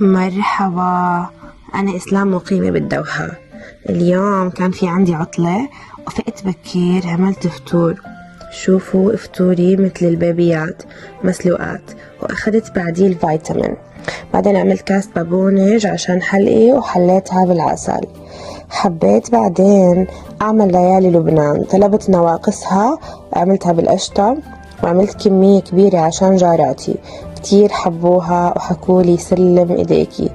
مرحبا، أنا إسلام مقيمة بالدوحة. اليوم كان في عندي عطلة وفقت بكير، عملت فطور. شوفوا فطوري مثل البيبيات، مسلوقات، وأخذت بعديه الفيتامين. بعدين عملت كاس بابونج عشان حلقي وحليتها بالعسل. حبيت بعدين أعمل ليالي لبنان، طلبت نواقصها عملتها بالقشطة، وعملت كمية كبيرة عشان جاراتي كتير حبوها وحكولي سلم ايديكي.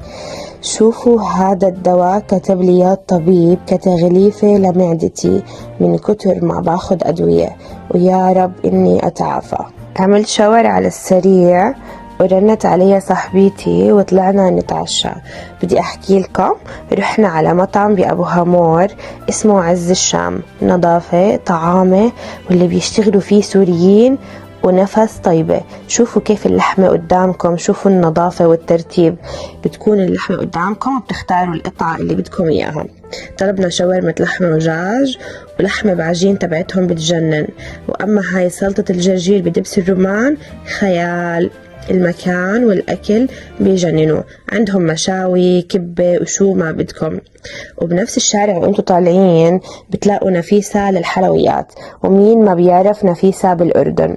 شوفوا هذا الدواء كتب لي يا الطبيب كتغليفة لمعدتي من كتر ما باخد أدوية، ويا رب إني أتعافى. عملت شاور على السريع ورنت علي صاحبتي وطلعنا نتعشى. بدي أحكي لكم، رحنا على مطعم بأبو هامور اسمه عز الشام، نظافة طعامة واللي بيشتغلوا فيه سوريين ونفس طيبة. شوفوا كيف اللحمة قدامكم، شوفوا النظافة والترتيب. بتكون اللحمة قدامكم وبتختاروا القطعة اللي بدكم إياها. طلبنا شاورمة لحمة ودجاج ولحمة بعجين تبعتهم بتجنن. وأما هاي سلطة الجرجير بدبس الرمان خيال. المكان والأكل بيجننوا، عندهم مشاوي كبة وشو ما بدكم. وبنفس الشارع وانتو طالعين بتلاقوا نفيسة للحلويات، ومين ما بيعرف نفيسة بالأردن.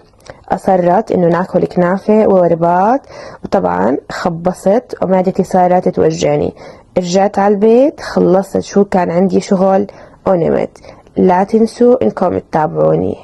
أصرت إنه ناكل كنافة ووربات، وطبعا خبصت ومعدتي صارت توجعني. رجعت على البيت، خلصت شو كان عندي شغل ونمت. لا تنسوا إنكم تتابعوني.